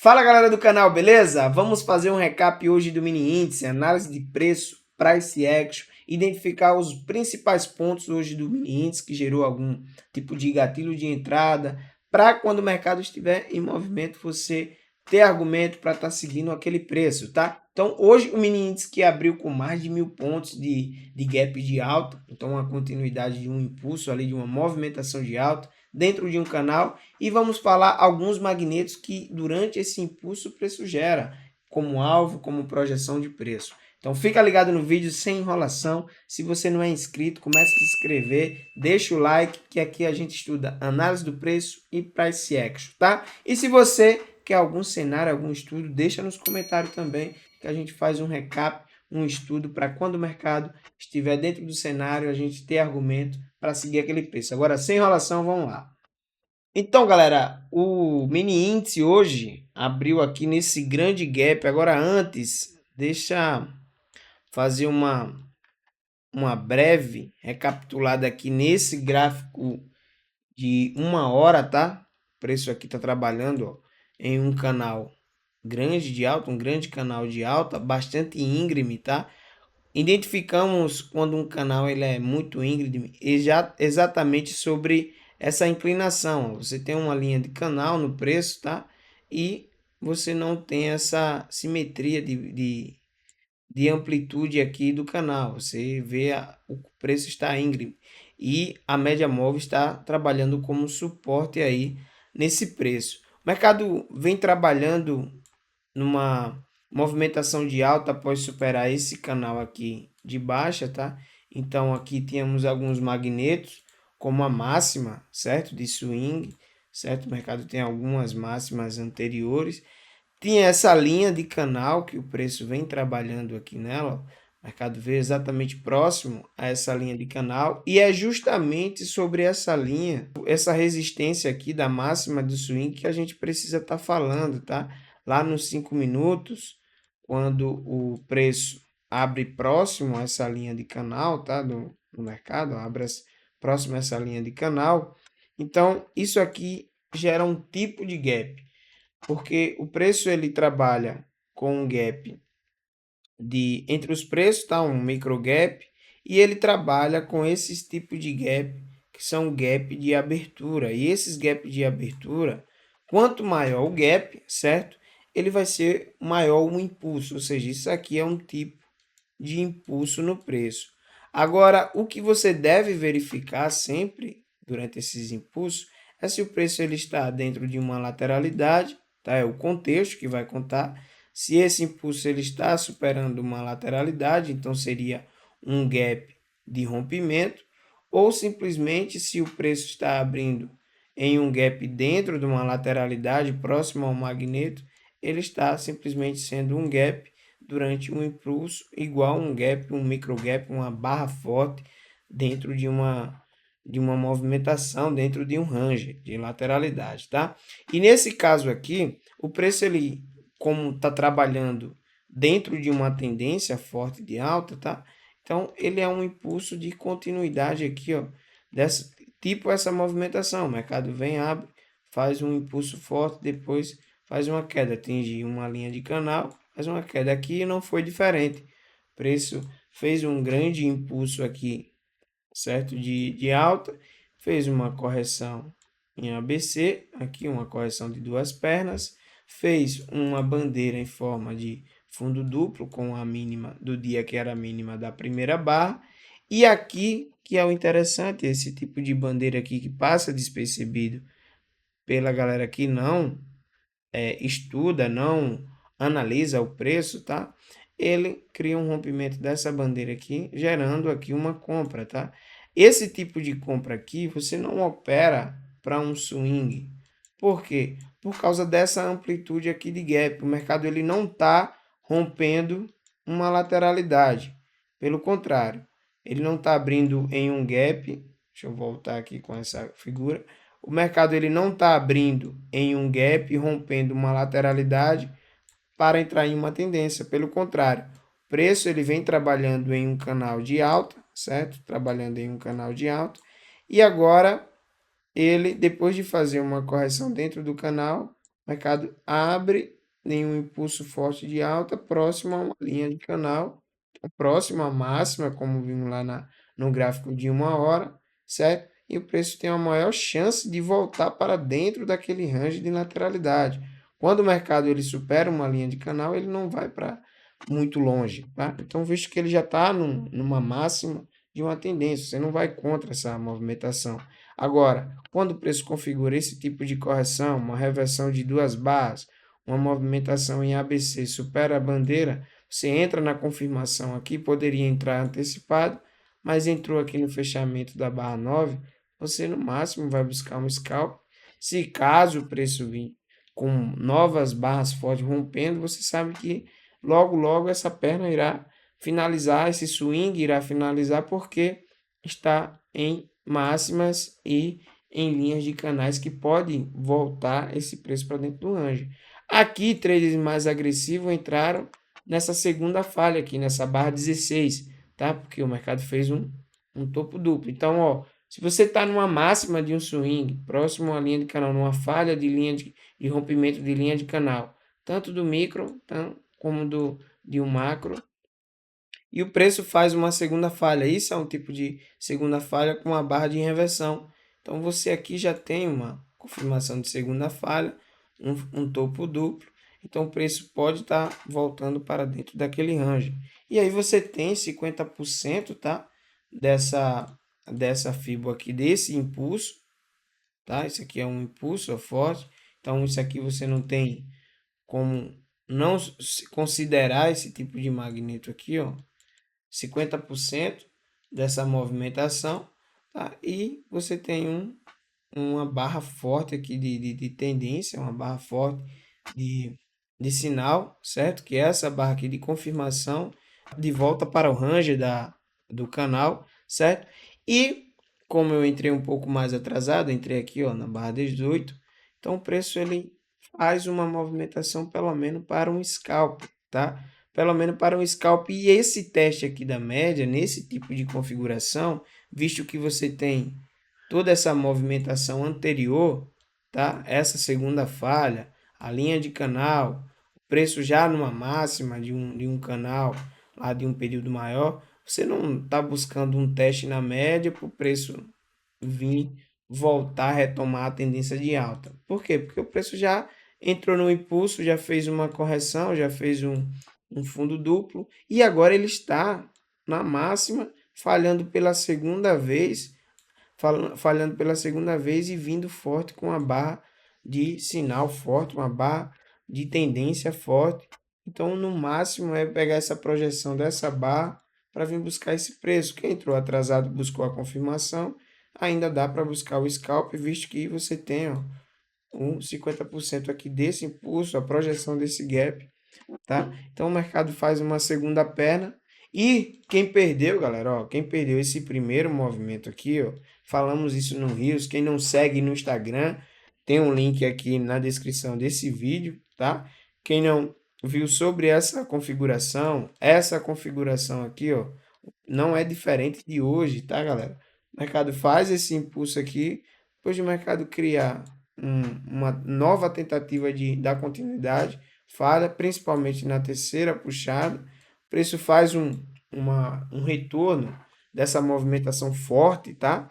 Fala galera do canal, beleza? Vamos fazer um recap hoje do mini índice, análise de preço, price action, identificar os principais pontos hoje do mini índice que gerou algum tipo de gatilho de entrada, para quando o mercado estiver em movimento você ter argumento para estar seguindo aquele preço, tá? Então hoje o mini índice que abriu com mais de 1.000 pontos de gap de alta, então uma continuidade de um impulso ali, de uma movimentação de alta dentro de um canal, e vamos falar alguns magnetos que durante esse impulso o preço gera, como alvo, como projeção de preço. Então fica ligado no vídeo sem enrolação. Se você não é inscrito, comece a se inscrever, deixa o like, que aqui a gente estuda análise do preço e price action, tá? E se você quer algum cenário, algum estudo, deixa nos comentários também, que a gente faz um recap, um estudo para quando o mercado estiver dentro do cenário, a gente ter argumento para seguir aquele preço. Agora, sem enrolação, vamos lá. Então, galera, o mini índice hoje abriu aqui nesse grande gap. Agora, antes, deixa fazer uma breve recapitulada aqui nesse gráfico de 1 hora, tá? O preço aqui está trabalhando, ó, em um canal grande de alta, um grande canal de alta, bastante íngreme, tá? Identificamos quando um canal ele é muito íngreme exatamente sobre essa inclinação. Você tem uma linha de canal no preço, tá? E você não tem essa simetria de amplitude aqui do canal. Você vê o preço está íngreme e a média móvel está trabalhando como suporte aí nesse preço. O mercado vem trabalhando numa movimentação de alta após superar esse canal aqui de baixa, tá? Então aqui temos alguns magnetos, como a máxima, certo? De swing, certo? O mercado tem algumas máximas anteriores. Tinha essa linha de canal que o preço vem trabalhando aqui nela, ó. O mercado veio exatamente próximo a essa linha de canal e é justamente sobre essa linha, essa resistência aqui da máxima do swing que a gente precisa estar falando, tá? Lá nos 5 minutos, quando o preço abre próximo a essa linha de canal, tá? Do mercado, abre próximo a essa linha de canal. Então, isso aqui gera um tipo de gap, porque o preço ele trabalha com um gap de entre os preços, tá? Um micro gap, e ele trabalha com esses tipos de gap que são gap de abertura. E esses gap de abertura, quanto maior o gap, certo? Ele vai ser maior o impulso, ou seja, isso aqui é um tipo de impulso no preço. Agora, o que você deve verificar sempre durante esses impulsos é se o preço ele está dentro de uma lateralidade, tá? É o contexto que vai contar. Se esse impulso ele está superando uma lateralidade, então seria um gap de rompimento, ou simplesmente se o preço está abrindo em um gap dentro de uma lateralidade próximo ao magneto, ele está simplesmente sendo um gap durante um impulso igual um gap, um micro gap, uma barra forte dentro de uma movimentação, dentro de um range de lateralidade, tá? E nesse caso aqui, o preço ele, como está trabalhando dentro de uma tendência forte de alta, tá? Então ele é um impulso de continuidade aqui, ó, dessa tipo essa movimentação. O mercado vem, abre, faz um impulso forte, depois faz uma queda, atinge uma linha de canal, faz uma queda. Aqui não foi diferente. O preço fez um grande impulso aqui, certo? De alta, fez uma correção em ABC, aqui uma correção de duas pernas, fez uma bandeira em forma de fundo duplo com a mínima do dia, que era a mínima da primeira barra, e aqui, que é o interessante, esse tipo de bandeira aqui que passa despercebido pela galera que não estuda, não analisa o preço, tá? Ele cria um rompimento dessa bandeira aqui, gerando aqui uma compra, tá? Esse tipo de compra aqui, você não opera para um swing. Por quê? Por causa dessa amplitude aqui de gap. O mercado ele não está rompendo uma lateralidade. Pelo contrário, ele não está abrindo em um gap. Deixa eu voltar aqui com essa figura. O mercado ele não está abrindo em um gap, rompendo uma lateralidade para entrar em uma tendência. Pelo contrário, o preço ele vem trabalhando em um canal de alta, certo? Trabalhando em um canal de alta. E agora ele, depois de fazer uma correção dentro do canal, O mercado abre, nenhum impulso forte de alta, próximo a uma linha de canal, próximo à máxima, como vimos lá no gráfico de 1 hora, certo? E o preço tem uma maior chance de voltar para dentro daquele range de lateralidade. Quando o mercado ele supera uma linha de canal, ele não vai para muito longe, tá? Então, visto que ele já está numa máxima de uma tendência, você não vai contra essa movimentação. Agora, quando o preço configura esse tipo de correção, uma reversão de duas barras, uma movimentação em ABC supera a bandeira, você entra na confirmação aqui, poderia entrar antecipado, mas entrou aqui no fechamento da barra 9, você no máximo vai buscar um scalp. Se caso o preço vir com novas barras fortes rompendo, você sabe que logo logo essa perna irá finalizar, esse swing irá finalizar porque está em máximas e em linhas de canais que podem voltar esse preço para dentro do range. Aqui, traders mais agressivos entraram nessa segunda falha aqui, nessa barra 16, tá? Porque o mercado fez um topo duplo. Então, ó, se você está numa máxima de um swing, próximo à linha de canal, numa falha de linha de rompimento de linha de canal, tanto do micro como de um macro, e o preço faz uma segunda falha. Isso é um tipo de segunda falha com uma barra de reversão. Então você aqui já tem uma confirmação de segunda falha, um topo duplo. Então o preço pode estar voltando para dentro daquele range. E aí você tem 50%, tá? Dessa FIBO aqui, desse impulso, tá? Isso aqui é um impulso forte. Então isso aqui você não tem como não considerar esse tipo de magneto aqui, ó. 50% dessa movimentação, tá? E você tem uma barra forte aqui de tendência, uma barra forte de, de sinal, certo? Que é essa barra aqui de confirmação de volta para o range do canal, certo? E como eu entrei um pouco mais atrasado, entrei aqui ó, na barra 18, então o preço ele faz uma movimentação pelo menos para um scalp, tá? Pelo menos para um scalp. E esse teste aqui da média, nesse tipo de configuração, visto que você tem toda essa movimentação anterior, tá? Essa segunda falha, a linha de canal, o preço já numa máxima de um canal, lá de um período maior, você não está buscando um teste na média para o preço vir voltar a retomar a tendência de alta. Por quê? Porque o preço já entrou no impulso, já fez uma correção, já fez um fundo duplo e agora ele está na máxima, falhando pela segunda vez, falhando pela segunda vez e vindo forte com a barra de sinal forte, uma barra de tendência forte. Então, no máximo é pegar essa projeção dessa barra para vir buscar esse preço. Quem entrou atrasado buscou a confirmação, ainda dá para buscar o scalp, visto que você tem ó, 50% aqui desse impulso, a projeção desse gap, tá? Então o mercado faz uma segunda perna e quem perdeu, galera, ó, quem perdeu esse primeiro movimento aqui, ó, falamos isso no Rios, quem não segue no Instagram, tem um link aqui na descrição desse vídeo, tá? Quem não viu sobre essa configuração aqui, ó, não é diferente de hoje, tá, galera? O mercado faz esse impulso aqui, depois do mercado criar uma nova tentativa de dar continuidade, falha, principalmente na terceira puxada, o preço faz um retorno dessa movimentação forte, tá?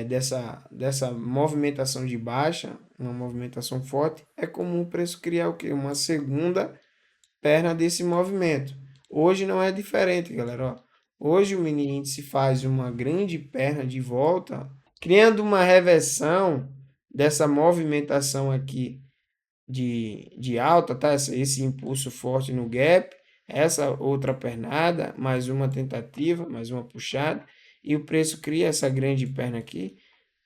Dessa movimentação de baixa, uma movimentação forte, é comum o preço criar o quê? Uma segunda perna desse movimento. Hoje não é diferente, galera. Ó. Hoje o mini índice faz uma grande perna de volta, criando uma reversão dessa movimentação aqui de alta, tá? Esse impulso forte no gap, essa outra pernada, mais uma tentativa, mais uma puxada, e o preço cria essa grande perna aqui.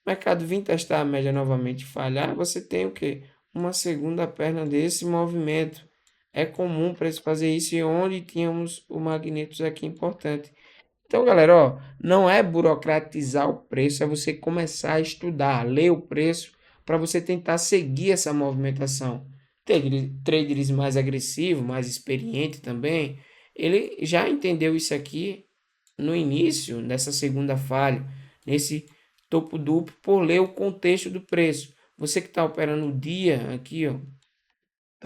O mercado vir testar a média novamente e falhar, você tem o quê? Uma segunda perna desse movimento. É comum para fazer isso e onde tínhamos o magnetos aqui importante. Então, galera, ó, não é burocratizar o preço, é você começar a estudar, ler o preço para você tentar seguir essa movimentação. Traders mais agressivo, mais experiente também, ele já entendeu isso aqui no início dessa segunda falha, nesse topo duplo, por ler o contexto do preço. Você que está operando o dia aqui, ó,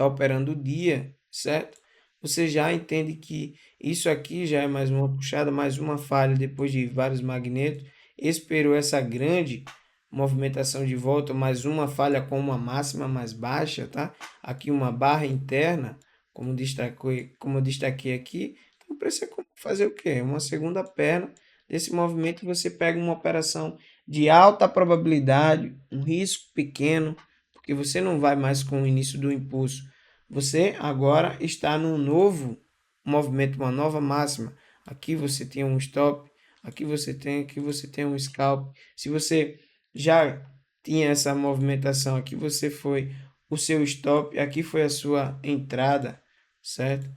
está operando o dia, certo? Você já entende que isso aqui já é mais uma puxada, mais uma falha depois de vários magnetos. Esperou essa grande movimentação de volta, mais uma falha com uma máxima mais baixa, tá? Aqui uma barra interna, como eu destaquei aqui. Então, precisa fazer o quê? Uma segunda perna desse movimento, você pega uma operação de alta probabilidade, um risco pequeno, porque você não vai mais com o início do impulso. Você agora está num novo movimento, uma nova máxima. Aqui você tem um stop, aqui você tem um scalp. Se você já tinha essa movimentação, aqui você foi o seu stop, aqui foi a sua entrada, certo?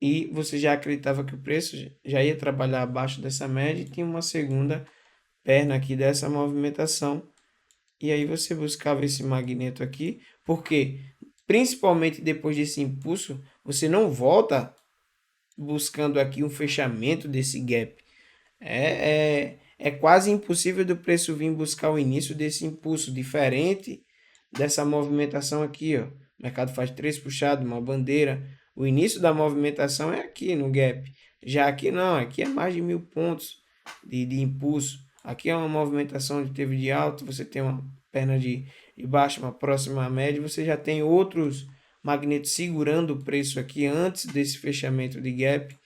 E você já acreditava que o preço já ia trabalhar abaixo dessa média e tinha uma segunda perna aqui dessa movimentação. E aí você buscava esse magneto aqui, porque principalmente depois desse impulso, você não volta buscando aqui um fechamento desse gap. É quase impossível do preço vir buscar o início desse impulso, diferente dessa movimentação aqui, ó. O mercado faz 3 puxados, uma bandeira. O início da movimentação é aqui no gap. Já aqui não, aqui é mais de 1000 pontos de impulso. Aqui é uma movimentação onde teve de alto, você tem uma perna de baixo, uma próxima à média, você já tem outros magnetos segurando o preço aqui antes desse fechamento de gap.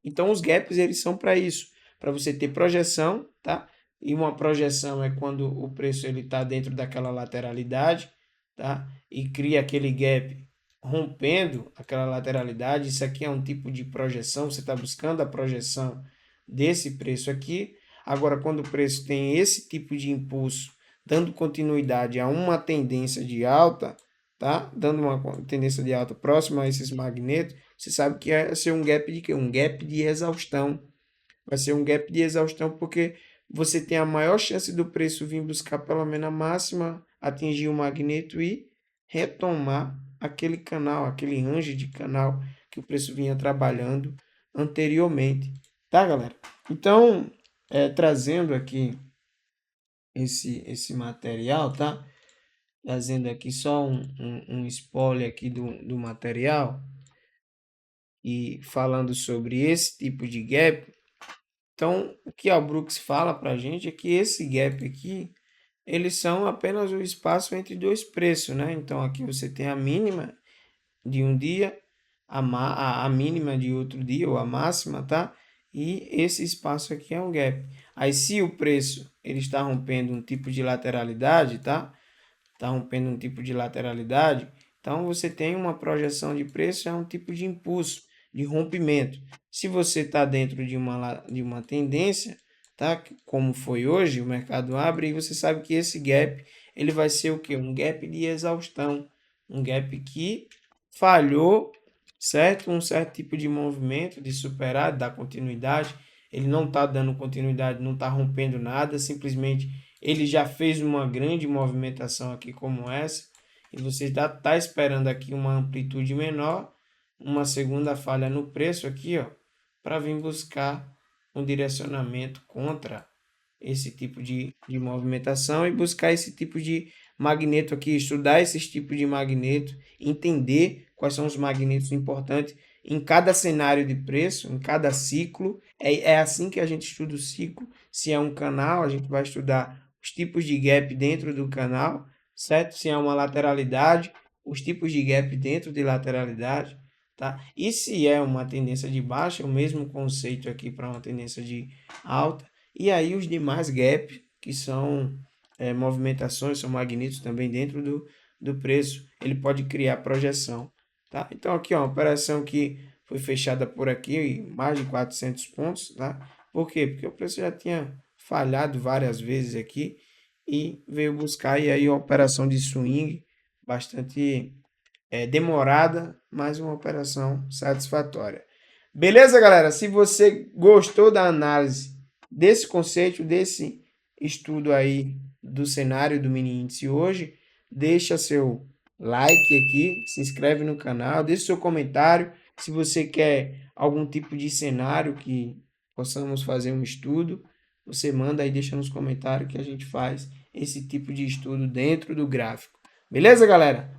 Então os gaps eles são para isso, para você ter projeção, tá? E uma projeção é quando o preço ele está dentro daquela lateralidade, tá? E cria aquele gap rompendo aquela lateralidade. Isso aqui é um tipo de projeção, você está buscando a projeção desse preço aqui. Agora, quando o preço tem esse tipo de impulso, dando continuidade a uma tendência de alta, tá? Dando uma tendência de alta próxima a esses magnetos, você sabe que vai ser um gap de quê? Um gap de exaustão. Vai ser um gap de exaustão porque você tem a maior chance do preço vir buscar pelo menos a máxima, atingir o magneto e retomar aquele canal, aquele range de canal que o preço vinha trabalhando anteriormente. Tá, galera? Então, trazendo aqui esse material, tá? Trazendo aqui só um spoiler aqui do material e falando sobre esse tipo de gap. Então, o que a Brooks fala para a gente é que esse gap aqui, eles são apenas o espaço entre dois preços, né? Então, aqui você tem a mínima de um dia, a mínima de outro dia, ou a máxima, tá? E esse espaço aqui é um gap. Aí, se o preço ele está rompendo um tipo de lateralidade, tá? Está rompendo um tipo de lateralidade, então você tem uma projeção de preço, é um tipo de impulso, de rompimento. Se você está dentro de uma tendência, tá? Como foi hoje, o mercado abre e você sabe que esse gap ele vai ser o quê? Um gap de exaustão, um gap que falhou, certo? Um certo tipo de movimento de superar, de dar continuidade. Ele não está dando continuidade, não está rompendo nada, simplesmente ele já fez uma grande movimentação aqui como essa, e você já está esperando aqui uma amplitude menor, uma segunda falha no preço aqui, ó, para vir buscar um direcionamento contra esse tipo de movimentação e buscar esse tipo de magneto aqui, estudar esses tipos de magneto, entender quais são os magnetos importantes em cada cenário de preço, em cada ciclo. É assim que a gente estuda o ciclo. Se é um canal, a gente vai estudar os tipos de gap dentro do canal, certo? Se é uma lateralidade, os tipos de gap dentro de lateralidade, tá? E se é uma tendência de baixa, o mesmo conceito aqui para uma tendência de alta. E aí os demais gaps, que são movimentações, são magnetos também dentro do preço, ele pode criar projeção, tá? Então aqui, ó, uma operação que foi fechada por aqui, mais de 400 pontos, tá? Por quê? Porque o preço já tinha falhado várias vezes aqui e veio buscar, e aí uma operação de swing bastante demorada, mas uma operação satisfatória. Beleza, galera? Se você gostou da análise desse conceito, desse estudo aí do cenário do mini índice hoje, deixa seu like aqui, se inscreve no canal, deixa seu comentário. Se você quer algum tipo de cenário que possamos fazer um estudo, você manda aí, deixa nos comentários que a gente faz esse tipo de estudo dentro do gráfico. Beleza, galera?